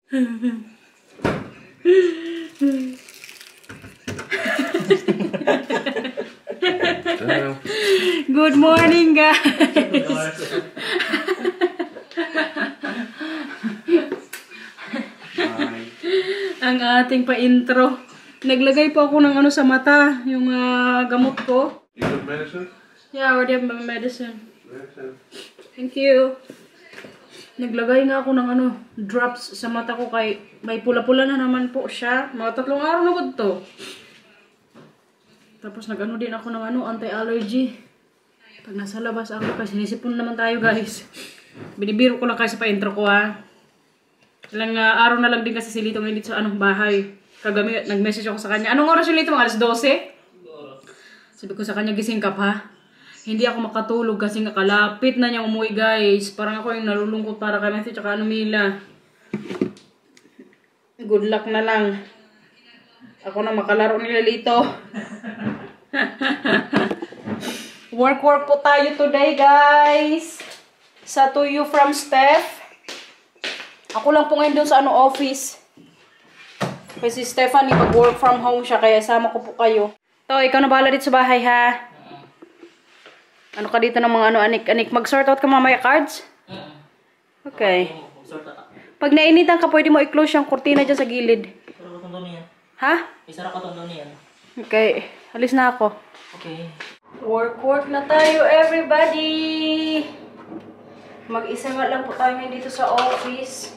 Good morning, guys. Ang ating pa-intro. Naglagay po ako ng ano sa mata, yung gamot ko. You took medicine? Yeah, I already have my medicine. Thank you. Naglagay nga ako ng ano, drops sa mata ko kay may pula-pula na naman po siya. Mga 3 araw na gud to. Tapos nag-ano din ako ng ano, anti-allergy. Pag nasa labas ako, kasi sinisipon naman tayo, guys. Binibiro ko lang kayo sa pa-intro ko, ha. Ilang araw na lang din kasi si Lito ngayon dito sa anong bahay. Kagabi, nag-message ako sa kanya. Anong oras yung Lito? Mga alas 12? Sabi ko sa kanya, gising ka pa. Hindi ako makatulog kasi kalapit na niya umuwi, guys. Parang ako yung nalulungkot para kay Matthew tsaka Mila. Good luck na lang. Ako na makalaro nila Lito. Work po tayo today, guys. Sa To You from Steph. Ako lang po ngayon dun sa office. Kasi Stephanie mag-work from home siya, kaya sama ko po kayo. To, ikaw na bahala dito sa bahay, ha? Ano ka dito ng mga anik-anik? Mag-sort out ka mamaya cards? Okay. Pag nainitan ka, pwede mo i-close yung kurtina dyan sa gilid. Isara ko itong yan. Ha? Isara ko itong yan. Okay. Alis na ako. Okay. Work na tayo, everybody! Mag-isa nga lang po tayo ngayon dito sa office.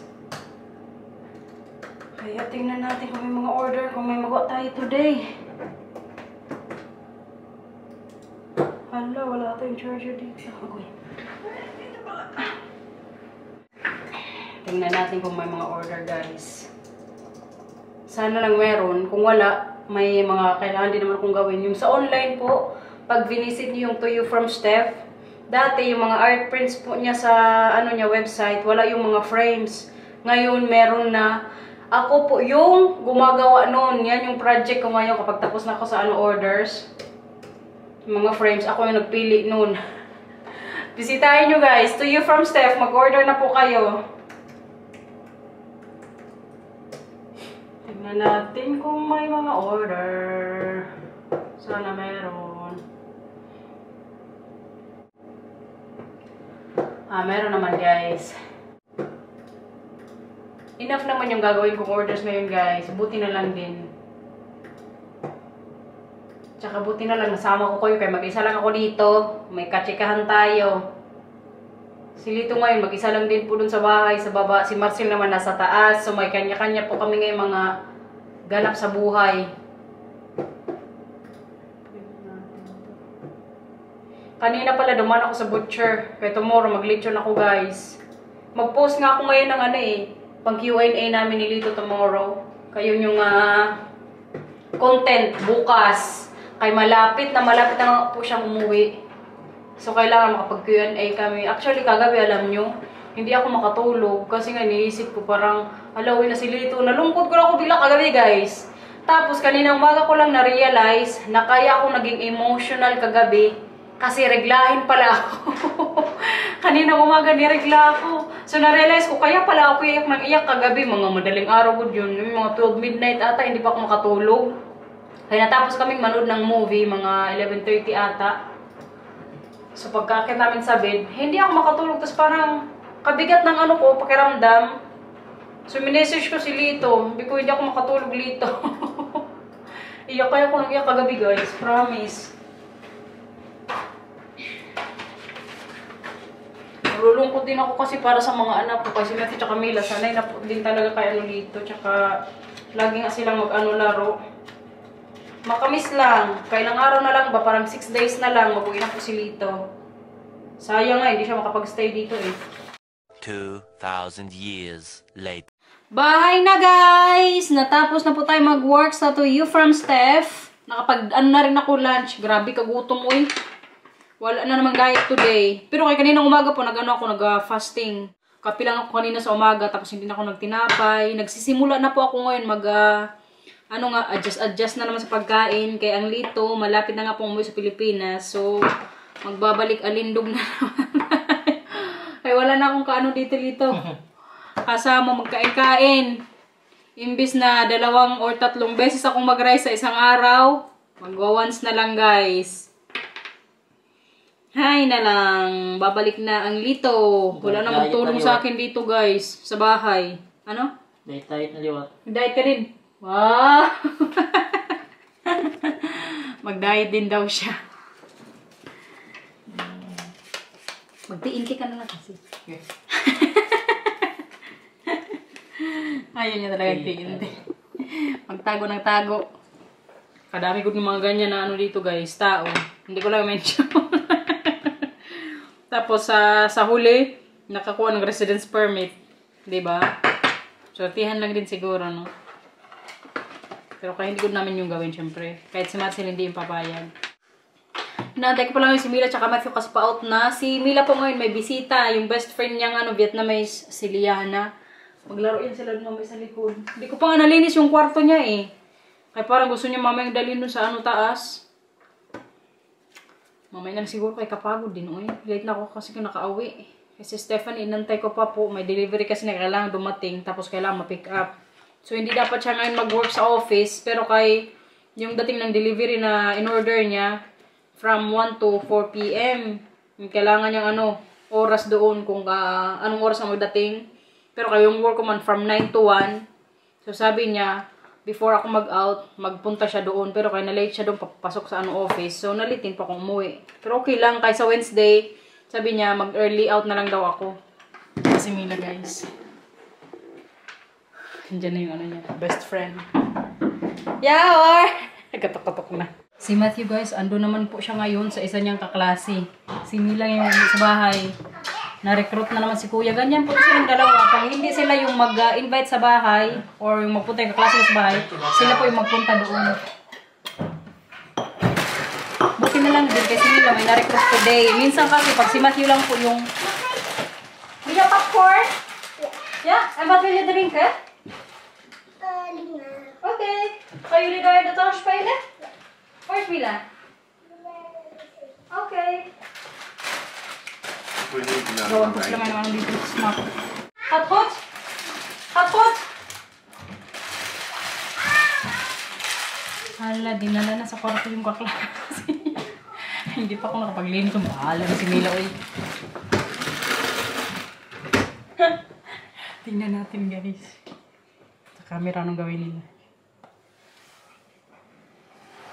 Kaya tingnan natin kung may mga order, kung may magawa tayo today. Hala, wala tayong charger dito. Okay. Tingnan natin kung may mga order, guys. Sana lang meron. Kung wala, may mga kailangan din naman akong gawin. Yung sa online po, pag visit niyo yung To You from Steph, dati yung mga art prints po niya sa website, wala yung mga frames. Ngayon, meron na. Ako po yung gumagawa noon. Yan yung project ko ngayon kapag tapos na ako sa orders. Yung mga frames, ako yung nagpili noon. Bisitahin nyo, guys. To You from Steph, mag-order na po kayo. Tingnan natin kung may mga order. Sana meron. Meron naman, guys. Enough naman yung gagawin kong orders ngayon, guys. Buti na lang din. Tsaka buti na lang nasama ko kayo kaya mag-isa lang ako dito. May katsikahan tayo. Si Lito ngayon mag-isa lang din po dun sa bahay, sa baba. Si Marcel naman nasa taas. So may kanya-kanya po kami ngayon mga ganap sa buhay. Kanina pala dumaan ako sa butcher. Kaya tomorrow mag-lechon ako, guys. Mag-post nga ako ngayon ng pang Q&A namin ni Lito tomorrow. Kayo yung content bukas. Kay malapit na nga po siyang umuwi. So, kailangan makapag Q&A kami. Actually, kagabi, alam nyo, hindi ako makatulog. Kasi nga, niisip ko parang, alawin na si Lito. Nalungkot ko lang ako bigla kagabi, guys. Tapos, kaninang umaga ko lang na-realize na kaya ako naging emotional kagabi. Kasi reglahin pala ako. Kaninang umaga, niregla ako. So, na-realize ko, kaya pala ako iyak ng iyak kagabi. Mga madaling araw ko yun. Mga 12 midnight ata, hindi pa ako makatulog. Kaya natapos kaming manood ng movie, mga 11:30 ata. So pagkakit namin sa bed, hindi ako makatulog. Tapos parang kabigat ng pakiramdam. So minessage ko si Lito. Sabi ko, hindi ako makatulog, Lito. Iyak kaya ako nang iyak kagabi, guys. Promise. Nalulungkot din ako kasi para sa mga anak ko. Kasi Matthew tsaka Mila, sanay na po din talaga kay Lito. Tsaka lagi nga silang laro. Makamis lang. Kailang araw na lang ba? Parang 6 days na lang. Mag-uwi na po si Lito. Sayang nga, hindi siya makapag-stay dito 2,000 years later. Bahay na, guys! Natapos na po tayo mag-work sa To You from Steph. Na rin ako lunch. Grabe, kagutom mo Wala na naman diet today. Pero kay kaninang umaga po, nag-fasting. Kapi lang ako kanina sa umaga, tapos hindi na ako nagtinapay. Nagsisimula na po ako ngayon adjust na naman sa pagkain. Kaya ang Lito, malapit na nga po umuwi sa Pilipinas. So, magbabalik alindog na naman. Ay, wala na akong dito, Lito. kasama magkain-kain. Imbis na 2 or 3 beses akong mag-rice sa isang araw, magwa-once na lang guys. Hay na lang, babalik na ang Lito. Wala na magtulong sa akin dito guys, sa bahay. Ano? Diet na liwat. Diet ka din. Wow! Mag-diet din daw siya. Magti-inti ka na lang kasi. Okay. Ayaw niya talaga magti-inti. Magtago ng tago. Kadami ko ng mga ganyan na ano dito guys, tao. Hindi ko lang mention. Tapos sa huli, nakakuha ng residence permit. Diba? Sortihan lang din siguro, no? Pero kaya hindi ko namin yung gawin, syempre. Kahit si Marcel hindi yung papayag. Naantay ko pa lang yung si Mila tsaka Matthew kasi pa-out na. Si Mila po ngayon may bisita. Yung best friend niyang Vietnamese, si Liana. Maglaro yan sila doon mamay sa likod. Hindi ko pa nga nalinis yung kwarto niya eh. Kaya parang gusto niya mamay dalhin doon sa taas. Mamay na siguro kay kapagod din. Uy. Late na ako kasi nakauwi. Kasi Stephanie, inantay ko pa po. May delivery kasi na kailangan dumating. Tapos kailangan ma-pick up. So hindi dapat siya ngayon mag-work sa office. Pero kay yung dating ng delivery na in-order niya, from 1 to 4 p.m. Kailangan niyang oras doon kung anong oras ang magdating. Pero kayo yung work ko man from 9 to 1. So sabi niya, before ako mag-out, magpunta siya doon. Pero kaya na-late siya doon papasok sa office. So nalitin pa akong umuwi. Pero okay lang, kaysa Wednesday, sabi niya mag-early out na lang daw ako. Kasi Mila guys. Diyan na yung niya, best friend. Yaw! Nagkatok-katok na. Si Matthew guys, ando naman po siya ngayon sa isa niyang kaklase. Si Mila yung sa bahay. Na-recruit na naman si Kuya. Ganyan po silang dalawa. Kung hindi sila yung mag-invite sa bahay or yung magpunta yung kaklase sa bahay, sila po yung magpunta doon. Buti na lang din kasi Mila may na-recruit today. Minsan kasi pag si Matthew lang po yung... Mila, popcorn? Yeah? And what will you drink, eh? Okay. Are you ready to touch Paila? Where's Mila? Okay. Gawin ko sila naman dito. Snap. Hot hot? Hot hot? Hala, dinala na sa kwarto yung kaklase. Hindi pa ako nakapaglinis. Bahala na si Mila. Tingnan natin guys. Sa camera anong gawin nila.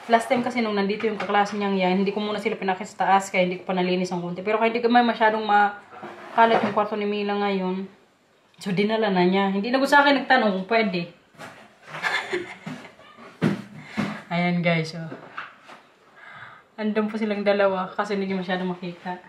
Last time kasi nung nandito yung kaklase niyang yan, hindi ko muna sila pinakit sa taas kaya hindi ko pa nalinis ang kunti. Pero kaya hindi ko may masyadong makalat yung kwarto ni Mila ngayon. So dinala na niya. Hindi na ko sa akin nagtanong kung pwede. Ayan guys. Oh. Andun po silang dalawa kasi hindi masyadong makita.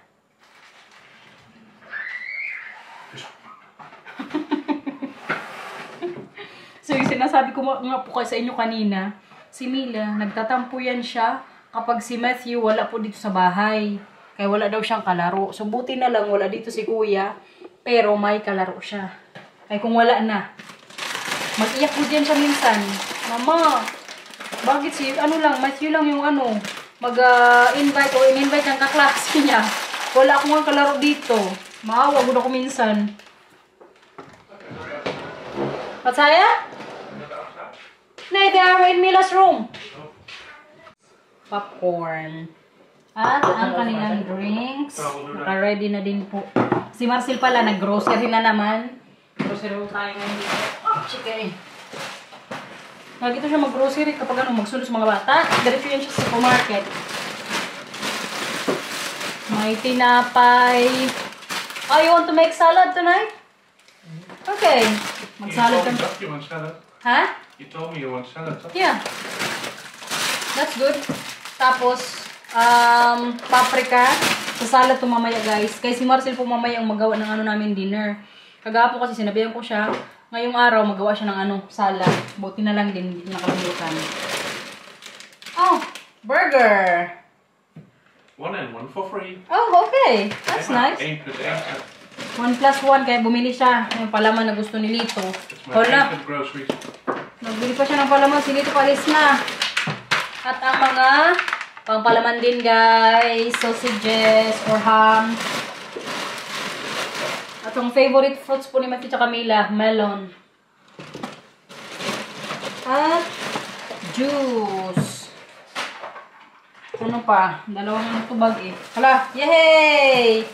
So yung sinasabi ko nga po kayo sa inyo kanina, si Mila, nagtatampo yan siya kapag si Matthew wala po dito sa bahay. Kaya wala daw siyang kalaro. So buti na lang wala dito si Kuya, pero may kalaro siya. Kaya kung wala na, mag-iyak po dyan siya minsan. Mama, bakit si, Matthew lang yung mag-invite o in-invite ng kaklase niya. Wala akong nga kalaro dito. Maawa ko na ko minsan. What's that? No, they are in Mila's room. Popcorn. At ang kanilang drinks. Naka-ready na din po. Si Marcel pala, nag-grocery na naman. Grocery tayo ngayon dito. Oh, chicken. Nagito siya mag-grocery kapag magsunod sa mga bata. Diretso yan siya sa supermarket. May tinapay. Oh, you want to make salad tonight? Okay. Mag-salad ka. You want salad? Ha? You told me you want salad. Yeah. That's good. Tapos, paprika. Sa salad to mamaya guys. Kaya si Marcel po mamaya ang magawa ng namin dinner. Kagapo kasi sinabihan ko siya, ngayong araw magawa siya ng salad. Buti na lang din, nakalimutan. Oh, burger. 1 and 1 for free. Oh, okay. That's nice. 1 plus 8. 1 plus 1, kaya bumili siya. Yung palaman na gusto ni Lito. It's my Hala. favorite groceries. Nagbili pa siya ng palaman. Si Lito palis na. At ang mga pangpalaman din guys. Sausages or ham. At ang favorite fruits po ni Matthew tsaka Mila, melon. At juice. Ano pa? Dalawang tubag eh. Hala! Yay!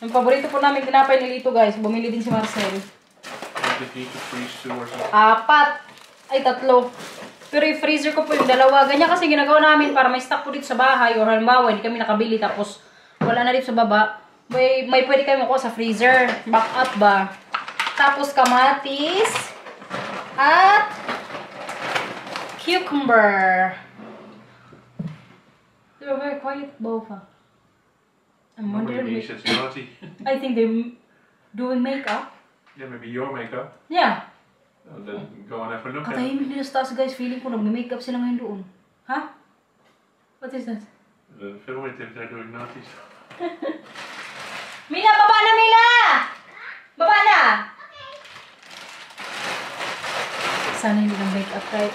Ang paborito po namin tinapay ni Lito guys. Bumili din si Marcel. Did you need to freeze two or something? 4. Ay, 3. Pero yung freezer ko po yung 2. Ganyan kasi ginagawa namin para may stock po dito sa bahay. Or halimbawa, hindi kami nakabili tapos wala na dito sa baba. May pwede kayo makuha sa freezer. Back up ba? Tapos kamatis. At cucumber. They're very quiet both. Maybe he says naughty. I think they're doing makeup. Yeah, maybe your makeup. Yeah. And then go and have a look at it. Katahimik nila sa taas guys. Feeling ko nag-makeup sila ngayon doon. Ha? What is that? Film it if they're doing naughty stuff. Mila! Baba na, Mila! Baba na! Sana hindi nag-makeup kayo.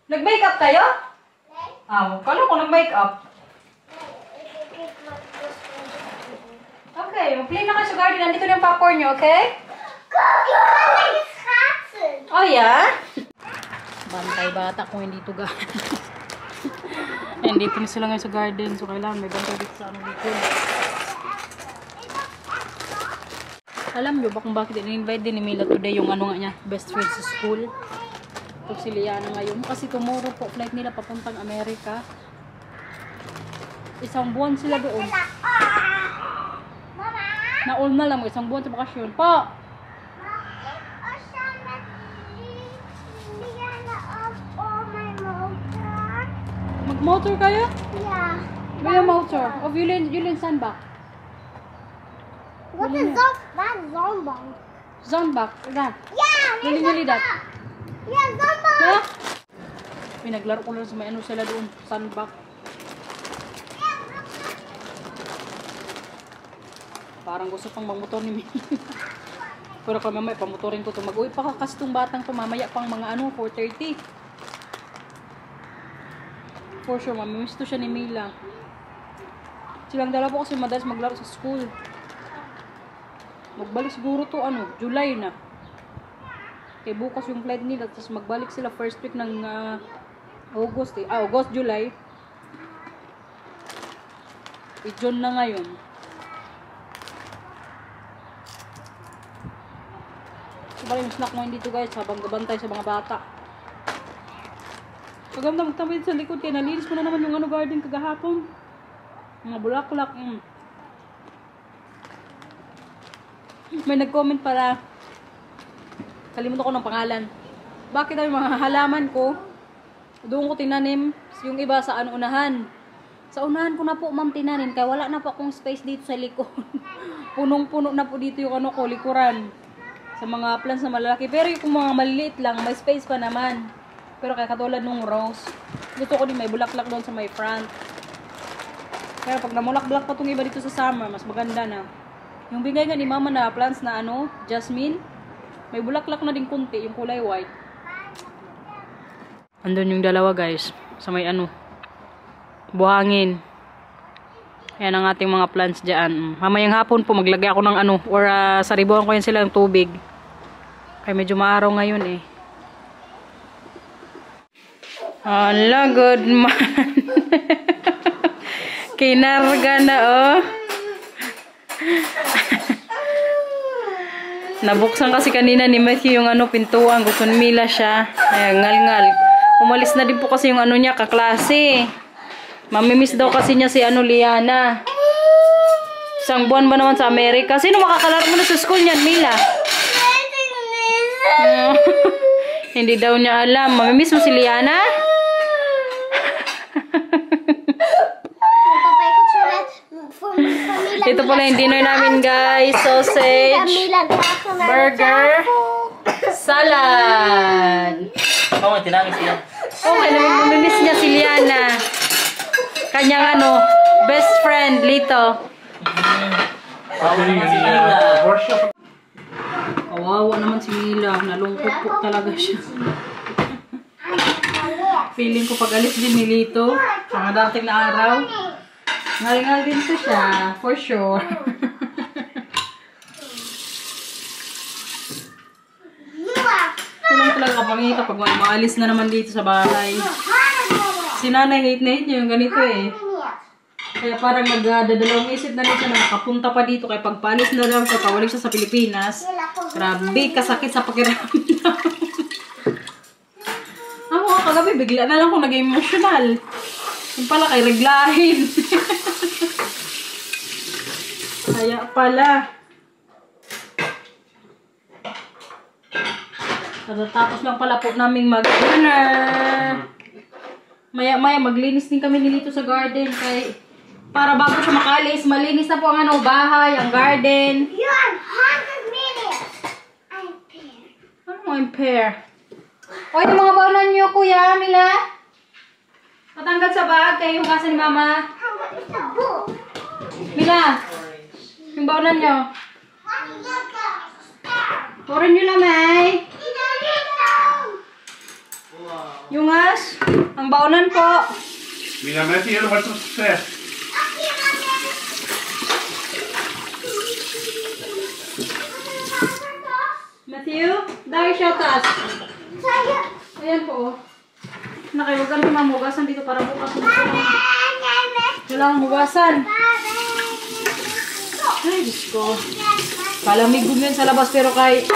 Nag-makeup kayo? Kala ko nag-makeup. Okay, mag-play na kayo sa garden. Nandito na yung popcorn nyo, okay? Oh, yeah? Bantay bata kung hindi ito garden. Nandito na sila ngayon sa garden. So, kailangan may bantay dito sa anong likod. Alam nyo ba kung bakit in-invite din ni Mila today yung ano nga niya, best friend sa school? Ito si Liana ngayon. Kasi tomorrow po, flight nila papuntang Amerika. 1 buwan sila doon. Na-all na lang, 1 buwan sa bakasyon. Po! Mag-motor kayo? Yeah. May motor. Of Yulin Sandbach. What is that? That's Zombang. Sandbach. That. Yeah, Yuli that. yeah, Zombang. Ha? Pinaglaro ko lang sa may ano sila doon. Sandbach. Parang gusto pang magmotor ni Mimi. Pero kung mamaya pamotorin ko ito. Mag-uwi pa kasi itong batang ito. Mamaya pang mga ano, 4:30. For sure, mamimiss to siya ni Mila. Silang dalawa po kasi madalas maglaro sa school. Magbalik siguro to ano, July na. Kaya bukas yung flight nila. Tapos magbalik sila first week ng August eh. August, July. June na ngayon. So bali yung snack mo dito guys habang gabantay sa mga bata. Paganda magtambay sa likod kaya nalinis ko na naman yung ano garden kagahapon. Mga bulaklak. May nag-comment para kalimutan ko ng pangalan. Bakit daw yung mga halaman ko doon ko tinanim, yung iba sa ano unahan. Sa unahan ko na po ma'am tinanim kaya wala na po akong space dito sa likod. Punong-puno na po dito yung ano ko likuran. Sa mga plants na malalaki. Pero yung mga maliliit lang, may space pa naman. Pero kaya katulad nung rose, gusto ko din may bulaklak doon sa may front. Kaya pag namulak-bulak pa itong iba dito sa summer, mas maganda na. Yung bigay nga ni mama na plants na ano, jasmine, may bulaklak na din kunti, yung kulay white. Andun yung dalawa guys, sa may ano, buhangin. Ayan ang ating mga plants dyan. Mamayang hapon po, maglagay ako ng ano, or saribuan ko yan sila ng tubig. Kaya medyo maaraw ngayon eh. Hala, good man. Kinarga na, oh. Nabuksan kasi kanina ni Matthew yung ano, pintuan. Gusto ni Mila siya. Ayan, ngal-ngal. Umalis na din po kasi yung ano niya, kaklase. Mamimiss daw kasi niya si ano, Liana. 1 buwan ba naman sa Amerika? Sino makakalaro mo na sa school niyan, Mila? Hindi daw niya alam. Mamimiss mo si Liana? Ito pala yung dinner namin guys. Sausage, burger, salad. Oo, may tinangis siya. Okay, namimiss niya si Liana. Kanyang ano, best friend, Lito. Worship. Kawawa naman si Mila. Nalungkot po talaga siya. Feeling ko pag alis din ni Lito, sa mga dating na araw, ngal-ngal din to siya, for sure. nakakapangita pag maalis na naman dito sa bahay. Si nanay hate na hate niya yung ganito eh. Kaya parang nagdadalawang isip na rin siya na nakapunta pa dito. Kaya pagpalis na lang siya, pawalik siya sa Pilipinas. Grabe, kasakit sa pakiramdam. Ako kagabi, bigla na lang ako naging emotional. Yung pala kay reglahin. Kaya pala. Tapos lang pala po naming mag-dinner. Maya-maya maglinis din kami nilito sa garden. Kaya para bago siya makalis, malinis na po ang bahay, ang garden. You're 100 minutes. I'm pear. Ano ang pear? O, yung mga baunan niyo, Kuya, Mila. Patanggal sa bag, kayo hugasan ni Mama. How is the book? Mila, yung baunan niyo. What is the Purin niyo lang, May. Yung as, ang baunan po. Mira, Matthew, what's upstairs? Matthew, dahil siya taas. Ayan po. Nakiwagan ni Mama, hugasan dito para bukas. Kailangan hugasan. Ay, Diyos ko. Kalamig yun sa labas pero kay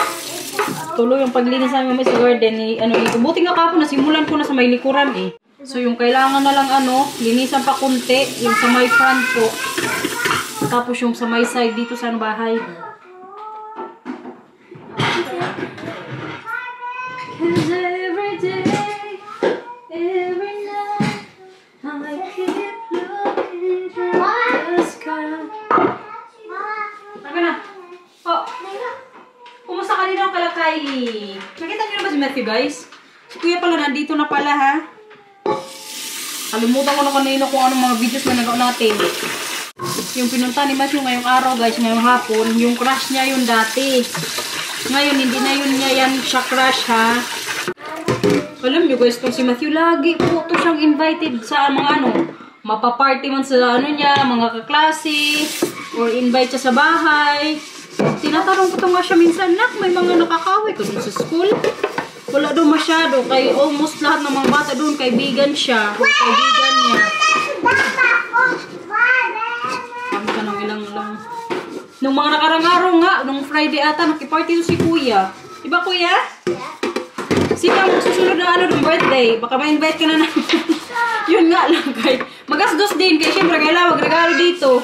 tuloy yung paglinis namin sa garden eh, buti nga kapon nasimulan ko na sa may likuran eh. So yung kailangan na lang linisan pa kunti, yung sa may front po. Tapos yung sa may side dito sa bahay. Cause every day, every night, I keep looking at the sky. Taka na. Oh. Kumusta kanina ang kala Kylie? Nakita niyo na ba si Matthew, guys? Si Kuya pala nandito na pala, ha? Kalimutan ko na kanina kung anong mga videos na nagawa natin. Yung pinunta ni Matthew ngayong araw, guys, ngayong hapon, yung crush niya yun dati. Ngayon, hindi na yun niya yan siya crush, ha? Alam niyo, guys, kung si Matthew lagi po ito siyang invited sa mga mapaparty man sa niya, mga kaklase, or invite siya sa bahay. Tinatanong ko nga siya minsan, nak, may mga nakakaway ko dun sa school. Wala doon masyado, kay almost lahat ng mga bata doon, kaibigan siya, kaibigan niya. Kami ka ng ilang lang. Nung mga nakarang araw nga, nung Friday ata, nakiparty doon si Kuya. Diba, Kuya? Sino ang susunod na ng birthday? Baka ma-invite ka na namin. Yun nga lang, kay magastos din, kaya syempre kailangan magregalo dito.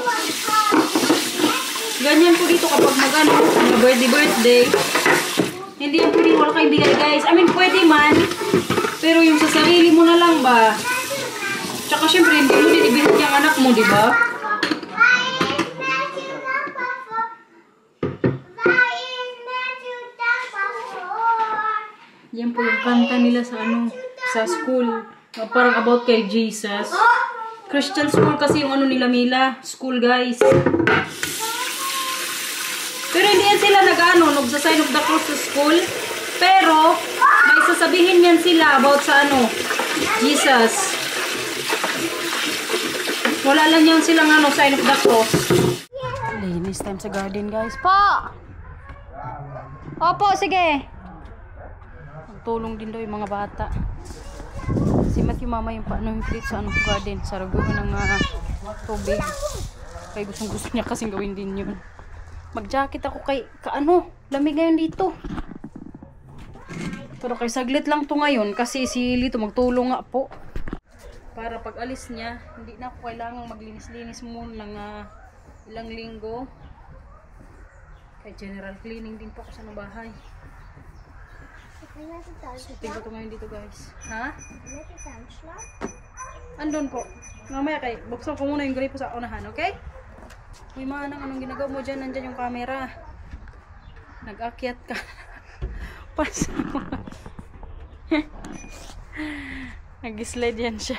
Ganyan po dito kapag birthday. Hindi yan pwede wala kayong bigay, guys. I mean, pwede man. Pero yung sa sarili mo na lang ba? Tsaka syempre, hindi mo din ibigay yung anak mo, di ba? Yan po yung kanta nila sa sa school. Parang about kay Jesus. Christian school kasi yung nila Mila. School, guys. Pero hindi yan sila nag-sign of the cross sa school. Pero, may sasabihin yan sila about sa Jesus. Wala lang yan silang sign of the cross. Linis time sa garden, guys. Po! Opo, sige. Tulong din daw yung mga bata. Si Matthew mama yung pilit sa garden. Sa raguhan ng tubig. Kaya gusto niya kasing gawin din yun. Mag-jacket ako kay lamig ngayon dito. Pero kay saglit lang to ngayon kasi si Lito magtulong nga po. Para pag alis niya, hindi na ako kailangang maglinis-linis muna ng ilang linggo. Kay general cleaning din po ako sa bahay. So, tingko to ngayon dito, guys. Ha? Andun po. Mamaya buksan ko muna yung gripo sa unahan, okay? Uy, manang, anong ginagawa mo dyan? Nandyan yung camera. Nag-akyat ka. Pasama. Nag-slide yan siya.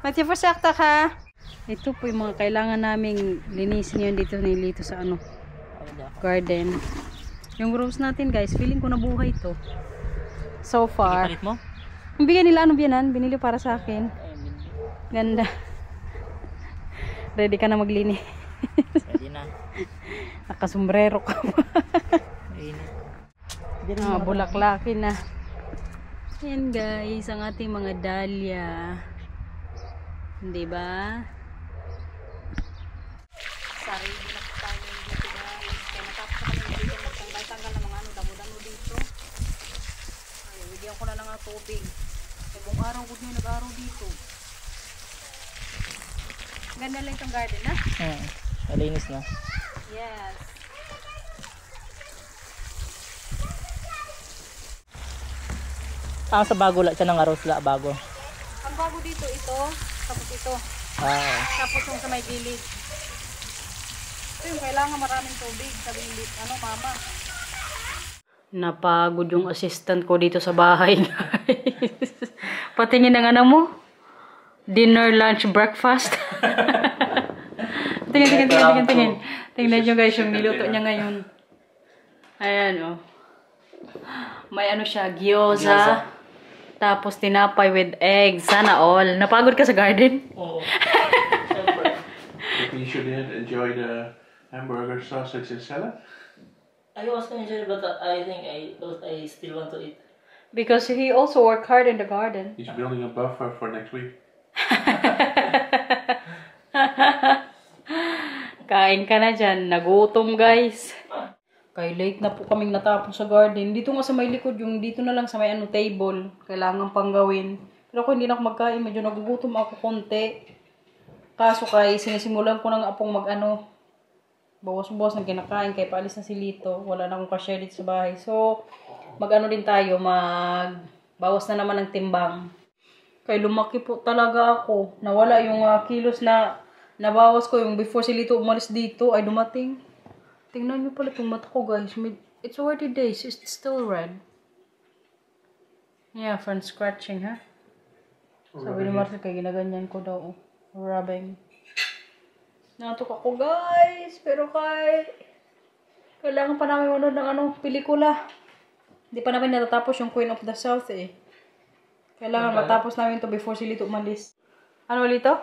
Matthew, pasakta ka. Ito po yung mga kailangan naming linisin yun dito nilito sa garden. Yung rose natin, guys, feeling ko nabuhay to. So far. Ipalit mo? Ang bigyan nila, biyanan? Binili para sa akin. Ganda. Ready ka na maglinis? Ready na. Nakasombrero ka pa. Bulaklaki na. Yan guys, ang ating mga dahlia. Di ba? Sarili na po tayo dito guys. Kaya natapos na kami dito. Magtanggal-tanggal ng mga damo-damo dito. Ay, bigyan ko na lang ang tubig. Kaya buong araw ko nyo nag-araw dito. Ganda lang itong garden, ha? Malinis na. Yes. Sa bago lang siya ng aros la bago. Ang bago dito, ito. Tapos ito. Tapos yung sa may gilid. Ito yung kailangan maraming tubig. Sabi ni mama. Napagod yung assistant ko dito sa bahay, guys. Patingin ng ano mo? Dinner, lunch, breakfast. Tingin. Tingnan nyo guys yung niluto niya ngayon. Ayan, oh. May ano siya, gyoza. Tapos tinapay with eggs. Sana all. Napagod ka sa garden? Oo. You should enjoy the hamburger, sausage, and salad. I was going to enjoy, but I think I still want to eat. Because he also worked hard in the garden. He's building a buffer for next week. Kain ka na dyan. Nagutom guys. Kay late na po kaming natapos sa garden. Dito nga sa may likod, yung dito na lang sa may table. Kailangan pang gawin. Pero kung hindi na ako magkain, medyo nagugutom ako konti. Kaso kay sinisimulan ko na nga pong bawas-bawas ng kinakain. Kaya paalis na si Lito. Wala na akong ka-share dito sa bahay. So, din tayo. Bawas na naman ng timbang. Kaya lumaki po talaga ako. Nawala yung kilos na nabawas ko. Yung before si Lito umalis dito ay dumating. Tingnan niyo pala itong mata ko guys. It's already days. It's still red. Yeah, from scratching, ha? Sabi ni Marcel, kaya ginaganyan ko daw. Rubbing. Natok ako guys. Pero kailangan pa namin manood ng pelikula. Hindi pa namin natatapos yung Queen of the South eh. Kailangan matapos namin to before si Lito umalis. Ano Lito?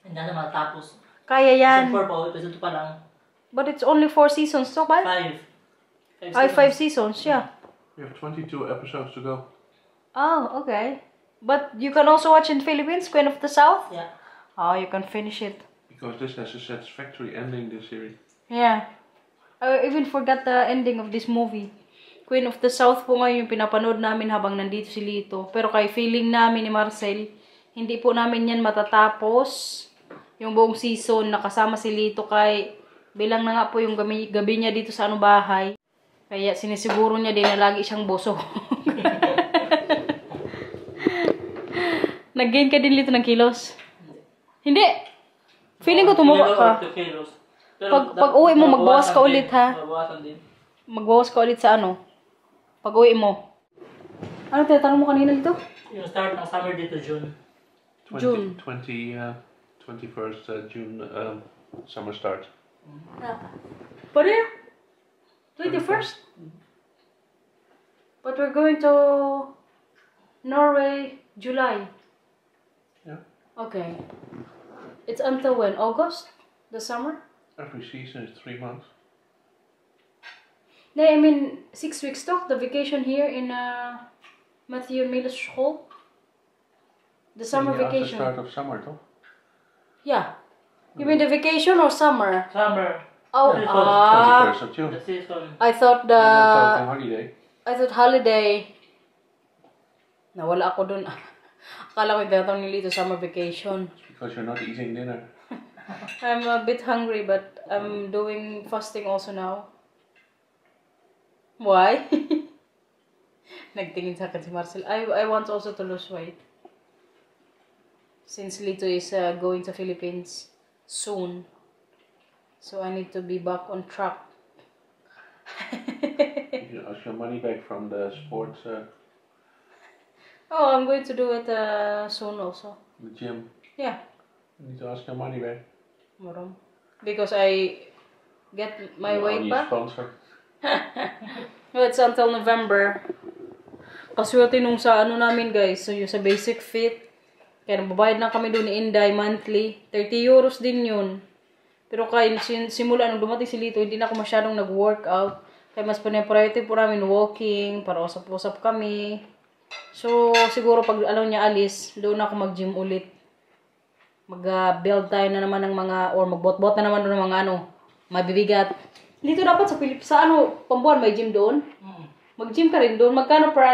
Hindi na matapos. Kaya yan. Episode 4 pa lang. But it's only 4 seasons, so ba? 5. 5 seasons, yeah. We have 22 episodes to go. Oh, okay. But you can also watch in Philippines, Queen of the South? Yeah. Oh, you can finish it. Because this has a satisfactory ending, this series. Yeah. I even forgot the ending of this movie. Queen of the South po ngayon yung pinapanood namin habang nandito si Lito. Pero kay feeling namin ni Marcel, hindi po namin yan matatapos yung buong season na kasama si Lito kay bilang na nga po yung gabi niya dito sa bahay. Kaya sinisiguro niya din na lagi siyang busog. Nag-gain ka din Lito ng kilos? Hindi. Feeling ko tumuwa ka. Pag uwi mo, magbawas ka ulit ha. Magbawas ka ulit sa pag uwi mo. Ano tinatanong mo kanina dito? Yung start ng summer dito, June. June. 21st June, summer start. But yeah, 21st. But we're going to Norway, July. Yeah. Okay. It's until when? August? The summer? Every season is 3 months. No, I mean 6 weeks though. The vacation here in Matthew and Mila's school. The summer vacation. The start of summer, though. Yeah. You mean the vacation or summer? Summer. Oh, 21st of June. The season. I thought We're talking holiday. I thought holiday. Nawala ako dun. Akala ko tinatawag ni Lito summer vacation. It's because you're not eating dinner. I'm a bit hungry but I'm doing fasting also now. Why? Nagtingin sa akin si Marcel. I want also to lose weight. Since Lito is going to Philippines soon. So I need to be back on track. You ask your money back from the sports, Oh, I'm going to do it soon also. the gym. Yeah. You need to ask your money back. Maram. Because I get my You're weight only back. sponsor. No, it's until November. Kaswerte nung sa namin guys. So yung sa basic fit. Kaya nababayad lang kami doon ni Inday monthly. 30 euros din yun. Pero kaya simula nung dumating si Lito, hindi na ako masyadong nag-workout. Kaya mas priority po namin walking, para usap-usap kami. So, siguro pag niya alis, doon ako mag-gym ulit. Mag-build tayo na naman ng mga, or magbot-bot na naman doon ng mga mabibigat. Dito dapat sa Pambuan, may gym doon. Mag-gym ka rin doon. Magkano per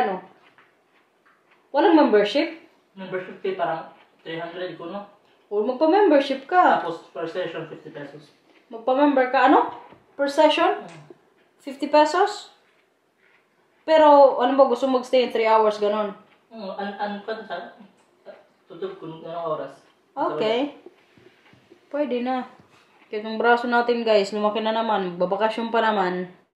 Walang membership? Membership fee parang 300 ko, no? O magpa-membership ka. Tapos per session, 50 pesos. Magpa-member ka, per session? 50 pesos? Pero, ba, gusto mag-stay in 3 hours, ganon? Tutog kung anong oras. Okay. Pwede na. Kaya yung braso natin, guys, lumaki na naman. Babakasyon pa naman.